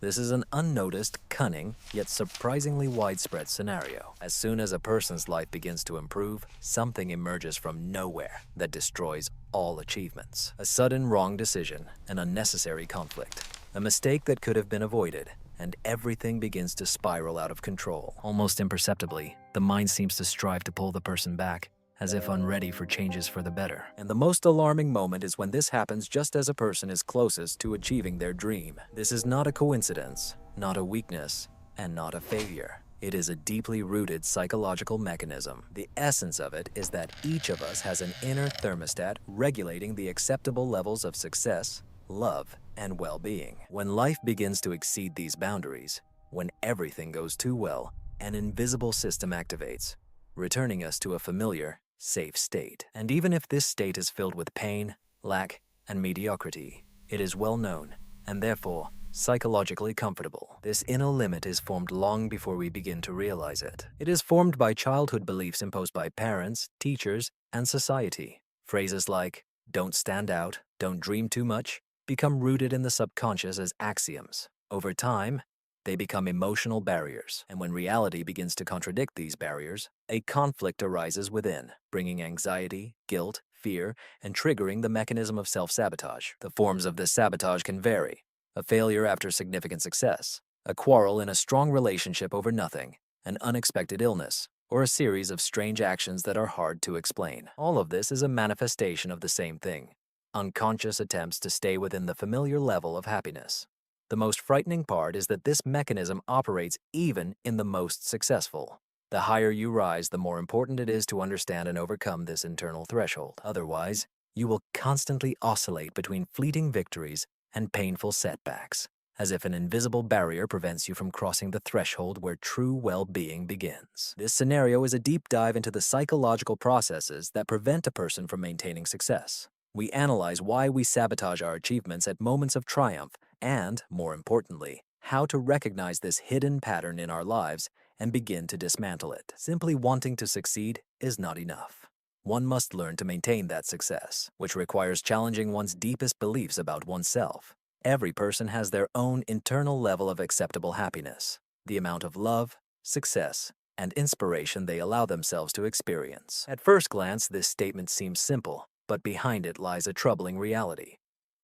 This is an unnoticed, cunning, yet surprisingly widespread scenario. As soon as a person's life begins to improve, something emerges from nowhere that destroys all achievements. A sudden wrong decision, an unnecessary conflict, a mistake that could have been avoided, and everything begins to spiral out of control. Almost imperceptibly, the mind seems to strive to pull the person back, as if unready for changes for the better. And the most alarming moment is when this happens just as a person is closest to achieving their dream. This is not a coincidence, not a weakness, and not a failure. It is a deeply rooted psychological mechanism. The essence of it is that each of us has an inner thermostat regulating the acceptable levels of success, love, and well-being. When life begins to exceed these boundaries, when everything goes too well, an invisible system activates, returning us to a familiar, safe state. And even if this state is filled with pain, lack, and mediocrity, it is well known, and therefore psychologically comfortable. This inner limit is formed long before we begin to realize it. It is formed by childhood beliefs imposed by parents, teachers, and society. Phrases like, "don't stand out," "don't dream too much," become rooted in the subconscious as axioms. Over time, they become emotional barriers, and when reality begins to contradict these barriers, a conflict arises within, bringing anxiety, guilt, fear, and triggering the mechanism of self-sabotage. The forms of this sabotage can vary: a failure after significant success, a quarrel in a strong relationship over nothing, an unexpected illness, or a series of strange actions that are hard to explain. All of this is a manifestation of the same thing: unconscious attempts to stay within the familiar level of happiness. The most frightening part is that this mechanism operates even in the most successful. The higher you rise, the more important it is to understand and overcome this internal threshold. Otherwise, you will constantly oscillate between fleeting victories and painful setbacks, as if an invisible barrier prevents you from crossing the threshold where true well-being begins. This scenario is a deep dive into the psychological processes that prevent a person from maintaining success. We analyze why we sabotage our achievements at moments of triumph and, more importantly, how to recognize this hidden pattern in our lives and begin to dismantle it. Simply wanting to succeed is not enough. One must learn to maintain that success, which requires challenging one's deepest beliefs about oneself. Every person has their own internal level of acceptable happiness, the amount of love, success, and inspiration they allow themselves to experience. At first glance, this statement seems simple, but behind it lies a troubling reality.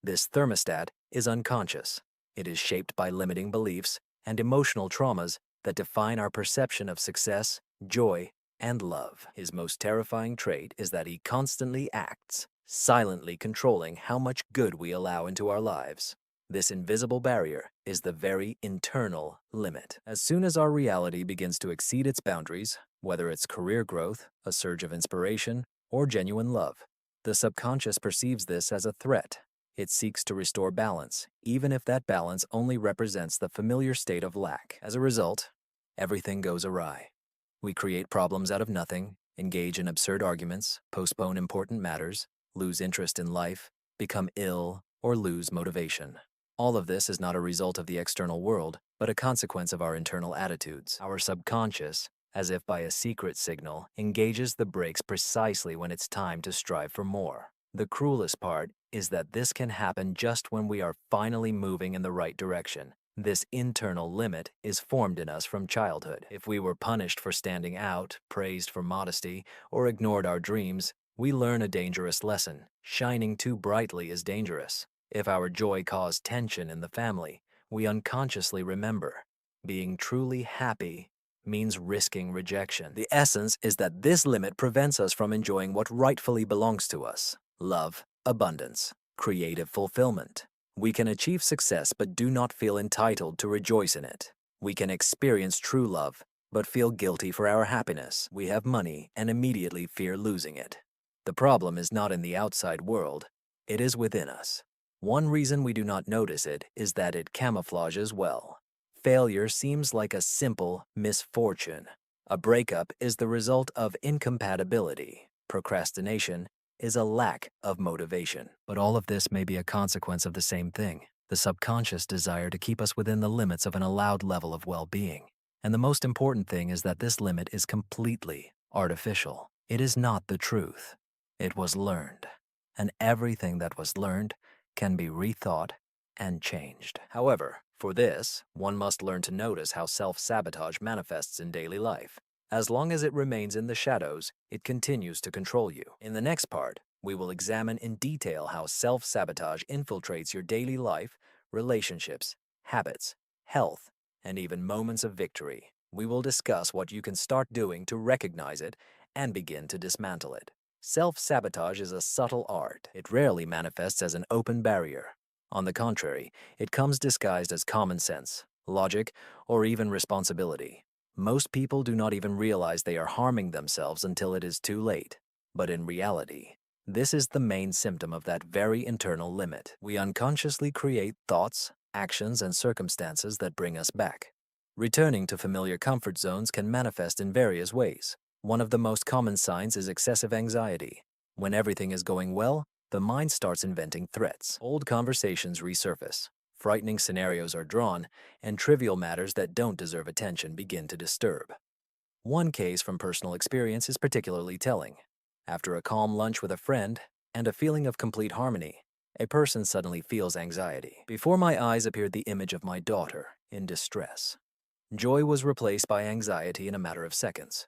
This thermostat is unconscious. It is shaped by limiting beliefs and emotional traumas that define our perception of success, joy, and love. His most terrifying trait is that he constantly acts, silently controlling how much good we allow into our lives. This invisible barrier is the very internal limit. As soon as our reality begins to exceed its boundaries, whether it's career growth, a surge of inspiration, or genuine love, the subconscious perceives this as a threat. It seeks to restore balance, even if that balance only represents the familiar state of lack. As a result, everything goes awry. We create problems out of nothing, engage in absurd arguments, postpone important matters, lose interest in life, become ill, or lose motivation. All of this is not a result of the external world, but a consequence of our internal attitudes. Our subconscious, as if by a secret signal, engages the brakes precisely when it's time to strive for more. The cruelest part is that this can happen just when we are finally moving in the right direction. This internal limit is formed in us from childhood. If we were punished for standing out, praised for modesty, or ignored our dreams, we learn a dangerous lesson. Shining too brightly is dangerous. If our joy caused tension in the family, we unconsciously remember, being truly happy means risking rejection. The essence is that this limit prevents us from enjoying what rightfully belongs to us: love, abundance, creative fulfillment. We can achieve success but do not feel entitled to rejoice in it. We can experience true love but feel guilty for our happiness. We have money and immediately fear losing it. The problem is not in the outside world, it is within us. One reason we do not notice it is that it camouflages well. Failure seems like a simple misfortune. A breakup is the result of incompatibility. Procrastination is a lack of motivation. But all of this may be a consequence of the same thing: the subconscious desire to keep us within the limits of an allowed level of well-being. And the most important thing is that this limit is completely artificial. It is not the truth. It was learned. And everything that was learned can be rethought and changed. However, For this, one must learn to notice how self-sabotage manifests in daily life. As long as it remains in the shadows, it continues to control you. In the next part, we will examine in detail how self-sabotage infiltrates your daily life, relationships, habits, health, and even moments of victory. We will discuss what you can start doing to recognize it and begin to dismantle it. Self-sabotage is a subtle art. It rarely manifests as an open barrier. On the contrary, it comes disguised as common sense, logic, or even responsibility. Most people do not even realize they are harming themselves until it is too late. But in reality, this is the main symptom of that very internal limit. We unconsciously create thoughts, actions, and circumstances that bring us back. Returning to familiar comfort zones can manifest in various ways. One of the most common signs is excessive anxiety. When everything is going well, the mind starts inventing threats. Old conversations resurface, frightening scenarios are drawn, and trivial matters that don't deserve attention begin to disturb. One case from personal experience is particularly telling. After a calm lunch with a friend and a feeling of complete harmony, a person suddenly feels anxiety. Before my eyes appeared the image of my daughter in distress. Joy was replaced by anxiety in a matter of seconds.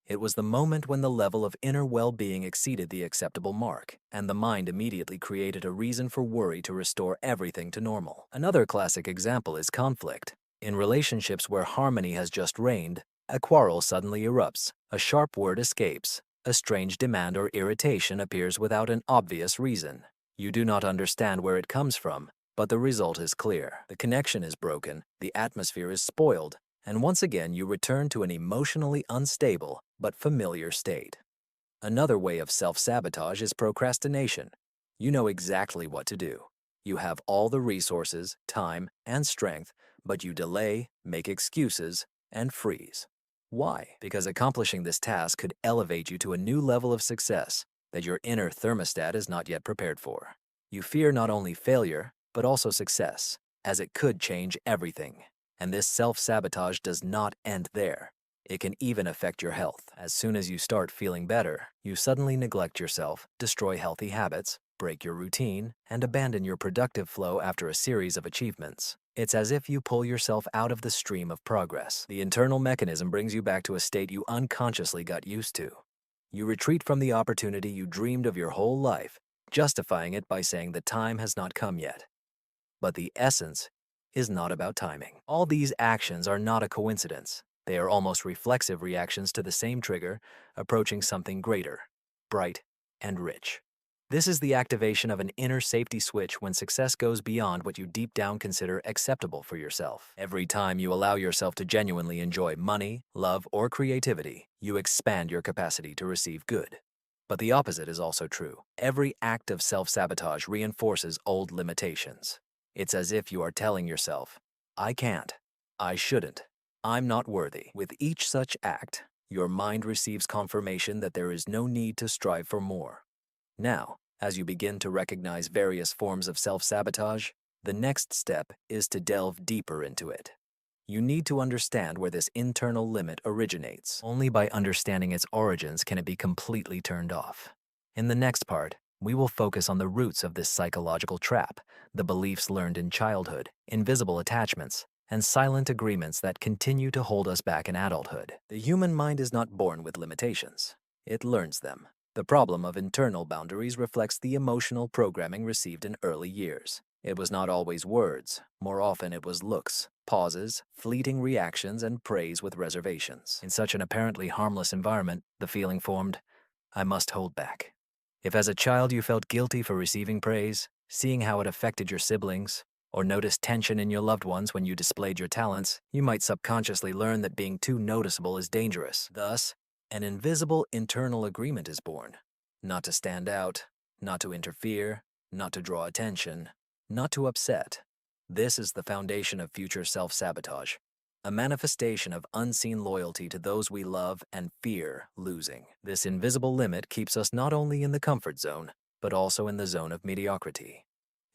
It was the moment when the level of inner well-being exceeded the acceptable mark, and the mind immediately created a reason for worry to restore everything to normal. Another classic example is conflict. In relationships where harmony has just reigned, a quarrel suddenly erupts, a sharp word escapes, a strange demand or irritation appears without an obvious reason. You do not understand where it comes from, but the result is clear. The connection is broken, the atmosphere is spoiled, and once again you return to an emotionally unstable but familiar state. Another way of self-sabotage is procrastination. You know exactly what to do. You have all the resources, time, and strength, but you delay, make excuses, and freeze. Why? Because accomplishing this task could elevate you to a new level of success that your inner thermostat is not yet prepared for. You fear not only failure, but also success, as it could change everything. And this self-sabotage does not end there. It can even affect your health. As soon as you start feeling better, you suddenly neglect yourself, destroy healthy habits, break your routine, and abandon your productive flow after a series of achievements. It's as if you pull yourself out of the stream of progress. The internal mechanism brings you back to a state you unconsciously got used to. You retreat from the opportunity you dreamed of your whole life, justifying it by saying the time has not come yet. But the essence is not about timing. All these actions are not a coincidence. They are almost reflexive reactions to the same trigger, approaching something greater, bright, and rich. This is the activation of an inner safety switch when success goes beyond what you deep down consider acceptable for yourself. Every time you allow yourself to genuinely enjoy money, love, or creativity, you expand your capacity to receive good. But the opposite is also true. Every act of self-sabotage reinforces old limitations. It's as if you are telling yourself, I can't, I shouldn't, I'm not worthy. With each such act, your mind receives confirmation that there is no need to strive for more. Now, as you begin to recognize various forms of self-sabotage, the next step is to delve deeper into it. You need to understand where this internal limit originates. Only by understanding its origins can it be completely turned off. In the next part, we will focus on the roots of this psychological trap, the beliefs learned in childhood, invisible attachments, and silent agreements that continue to hold us back in adulthood. The human mind is not born with limitations. It learns them. The problem of internal boundaries reflects the emotional programming received in early years. It was not always words. More often it was looks, pauses, fleeting reactions, and praise with reservations. In such an apparently harmless environment, the feeling formed, I must hold back. If as a child you felt guilty for receiving praise, seeing how it affected your siblings, or noticed tension in your loved ones when you displayed your talents, you might subconsciously learn that being too noticeable is dangerous. Thus, an invisible internal agreement is born. Not to stand out, not to interfere, not to draw attention, not to upset. This is the foundation of future self-sabotage, a manifestation of unseen loyalty to those we love and fear losing. This invisible limit keeps us not only in the comfort zone, but also in the zone of mediocrity.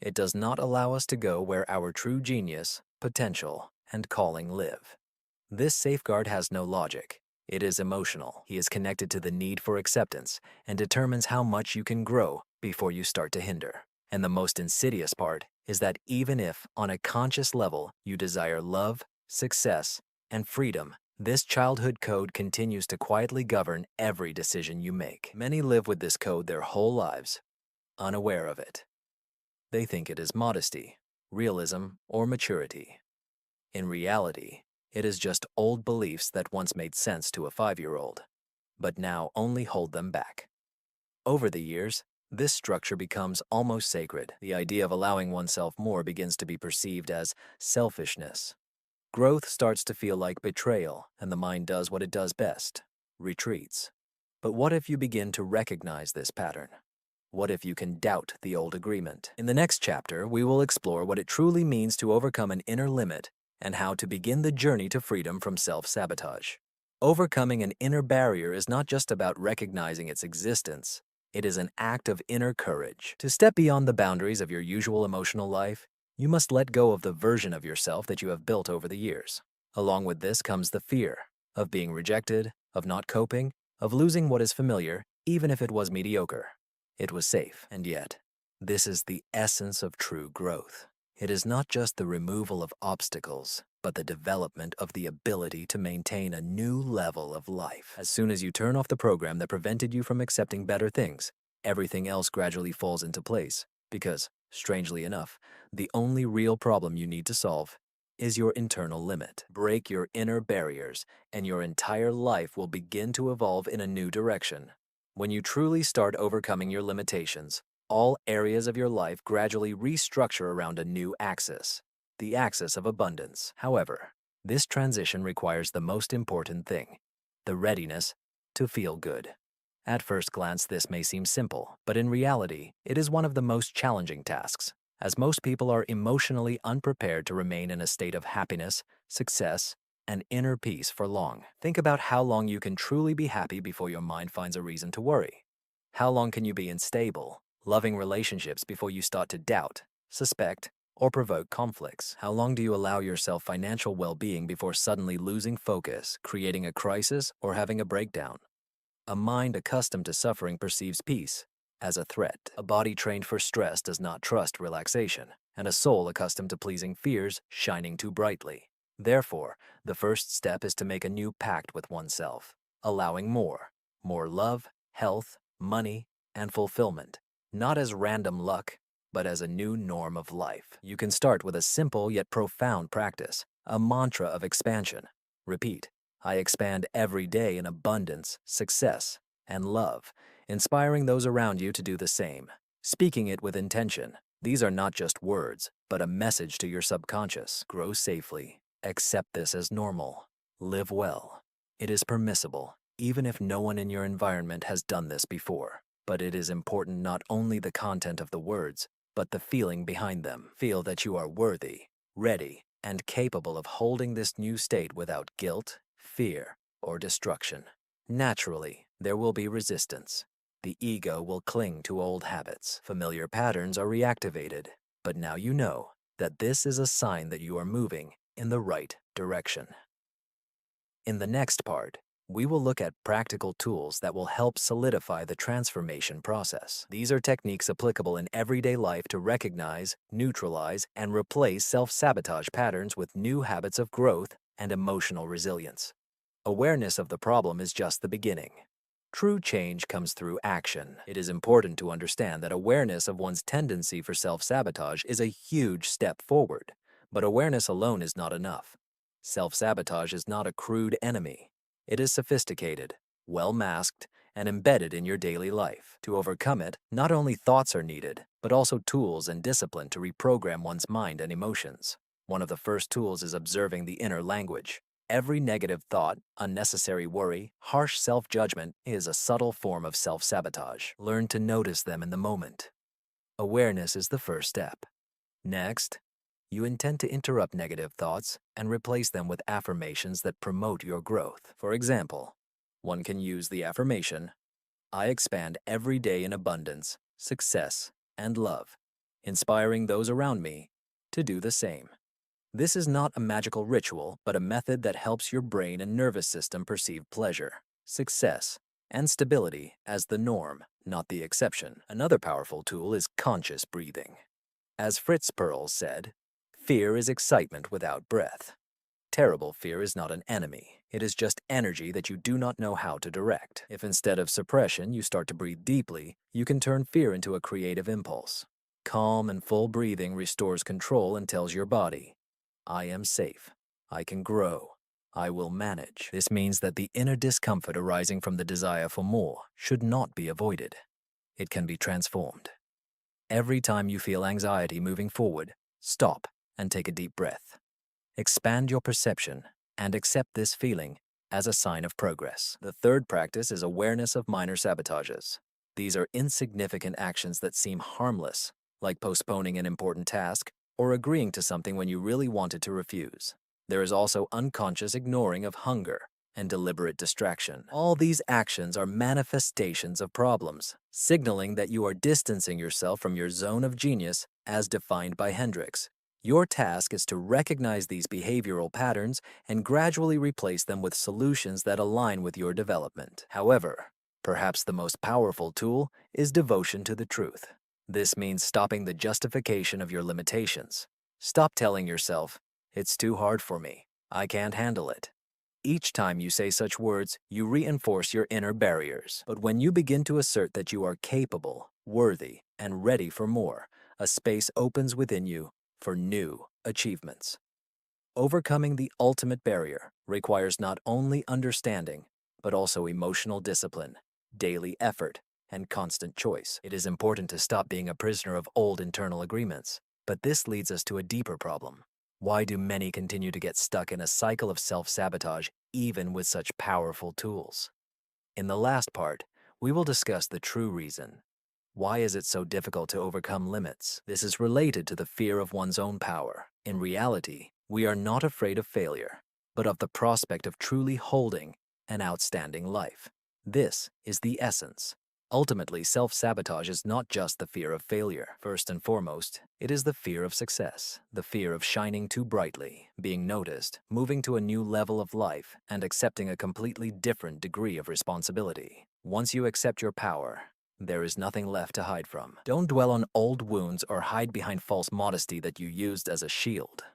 It does not allow us to go where our true genius, potential, and calling live. This safeguard has no logic. It is emotional. He is connected to the need for acceptance and determines how much you can grow before you start to hinder. And the most insidious part is that even if, on a conscious level, you desire love, success, and freedom, this childhood code continues to quietly govern every decision you make. Many live with this code their whole lives, unaware of it. They think it is modesty, realism, or maturity. In reality, it is just old beliefs that once made sense to a 5-year-old, but now only hold them back. Over the years, this structure becomes almost sacred. The idea of allowing oneself more begins to be perceived as selfishness. Growth starts to feel like betrayal, and the mind does what it does best: retreats. But what if you begin to recognize this pattern? What if you can doubt the old agreement? In the next chapter, we will explore what it truly means to overcome an inner limit and how to begin the journey to freedom from self-sabotage. Overcoming an inner barrier is not just about recognizing its existence. It is an act of inner courage. To step beyond the boundaries of your usual emotional life, you must let go of the version of yourself that you have built over the years. Along with this comes the fear of being rejected, of not coping, of losing what is familiar, even if it was mediocre. It was safe, and yet, this is the essence of true growth. It is not just the removal of obstacles, but the development of the ability to maintain a new level of life. As soon as you turn off the program that prevented you from accepting better things, everything else gradually falls into place, because, strangely enough, the only real problem you need to solve is your internal limit. Break your inner barriers, and your entire life will begin to evolve in a new direction. When you truly start overcoming your limitations, all areas of your life gradually restructure around a new axis, the axis of abundance. However, this transition requires the most important thing: the readiness to feel good. At first glance, this may seem simple, but in reality, it is one of the most challenging tasks, as most people are emotionally unprepared to remain in a state of happiness, success, and inner peace for long. Think about how long you can truly be happy before your mind finds a reason to worry. How long can you be in stable, loving relationships before you start to doubt, suspect, or provoke conflicts? How long do you allow yourself financial well-being before suddenly losing focus, creating a crisis, or having a breakdown? A mind accustomed to suffering perceives peace as a threat. A body trained for stress does not trust relaxation, and a soul accustomed to pleasing fears shining too brightly. Therefore, the first step is to make a new pact with oneself, allowing more love, health, money, and fulfillment, not as random luck, but as a new norm of life. You can start with a simple yet profound practice, a mantra of expansion. Repeat: I expand every day in abundance, success, and love, inspiring those around you to do the same. Speaking it with intention. These are not just words, but a message to your subconscious. Grow safely. Accept this as normal. Live well. It is permissible, even if no one in your environment has done this before. But it is important not only the content of the words, but the feeling behind them. Feel that you are worthy, ready, and capable of holding this new state without guilt, fear, or destruction. Naturally, there will be resistance. The ego will cling to old habits. Familiar patterns are reactivated. But now you know that this is a sign that you are moving in the right direction. In the next part, we will look at practical tools that will help solidify the transformation process. These are techniques applicable in everyday life to recognize, neutralize, and replace self-sabotage patterns with new habits of growth and emotional resilience. Awareness of the problem is just the beginning. True change comes through action. It is important to understand that awareness of one's tendency for self-sabotage is a huge step forward. But awareness alone is not enough. Self-sabotage is not a crude enemy. It is sophisticated, well-masked, and embedded in your daily life. To overcome it, not only thoughts are needed, but also tools and discipline to reprogram one's mind and emotions. One of the first tools is observing the inner language. Every negative thought, unnecessary worry, harsh self-judgment is a subtle form of self-sabotage. Learn to notice them in the moment. Awareness is the first step. Next, you intend to interrupt negative thoughts and replace them with affirmations that promote your growth. For example, one can use the affirmation, I expand every day in abundance, success, and love, inspiring those around me to do the same. This is not a magical ritual, but a method that helps your brain and nervous system perceive pleasure, success, and stability as the norm, not the exception. Another powerful tool is conscious breathing. As Fritz Perls said, fear is excitement without breath. Terrible fear is not an enemy. It is just energy that you do not know how to direct. If instead of suppression you start to breathe deeply, you can turn fear into a creative impulse. Calm and full breathing restores control and tells your body, I am safe. I can grow. I will manage. This means that the inner discomfort arising from the desire for more should not be avoided. It can be transformed. Every time you feel anxiety moving forward, stop and take a deep breath. Expand your perception and accept this feeling as a sign of progress. The third practice is awareness of minor sabotages. These are insignificant actions that seem harmless, like postponing an important task or agreeing to something when you really wanted to refuse. There is also unconscious ignoring of hunger and deliberate distraction. All these actions are manifestations of problems, signaling that you are distancing yourself from your zone of genius as defined by Hendricks. Your task is to recognize these behavioral patterns and gradually replace them with solutions that align with your development. However, perhaps the most powerful tool is devotion to the truth. This means stopping the justification of your limitations. Stop telling yourself, it's too hard for me. I can't handle it. Each time you say such words, you reinforce your inner barriers. But when you begin to assert that you are capable, worthy, and ready for more, a space opens within you for new achievements. Overcoming the ultimate barrier requires not only understanding, but also emotional discipline, daily effort, and constant choice. It is important to stop being a prisoner of old internal agreements. But this leads us to a deeper problem. Why do many continue to get stuck in a cycle of self-sabotage even with such powerful tools? In the last part, we will discuss the true reason. Why is it so difficult to overcome limits? This is related to the fear of one's own power. In reality, we are not afraid of failure, but of the prospect of truly holding an outstanding life. This is the essence. Ultimately, self-sabotage is not just the fear of failure. First and foremost, it is the fear of success, the fear of shining too brightly, being noticed, moving to a new level of life, and accepting a completely different degree of responsibility. Once you accept your power, there is nothing left to hide from. Don't dwell on old wounds or hide behind false modesty that you used as a shield.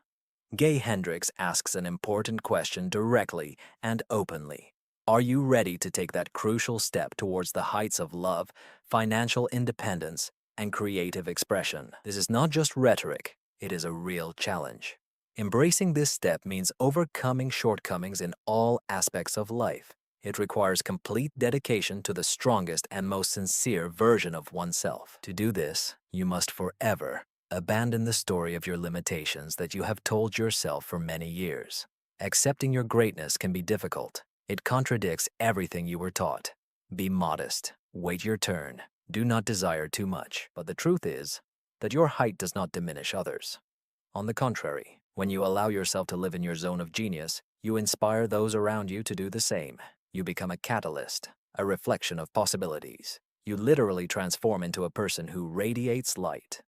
Gay Hendricks asks an important question directly and openly. Are you ready to take that crucial step towards the heights of love, financial independence, and creative expression? This is not just rhetoric, it is a real challenge. Embracing this step means overcoming shortcomings in all aspects of life. It requires complete dedication to the strongest and most sincere version of oneself. To do this, you must forever abandon the story of your limitations that you have told yourself for many years. Accepting your greatness can be difficult. It contradicts everything you were taught. Be modest. Wait your turn. Do not desire too much. But the truth is that your height does not diminish others. On the contrary, when you allow yourself to live in your zone of genius, you inspire those around you to do the same. You become a catalyst, a reflection of possibilities. You literally transform into a person who radiates light.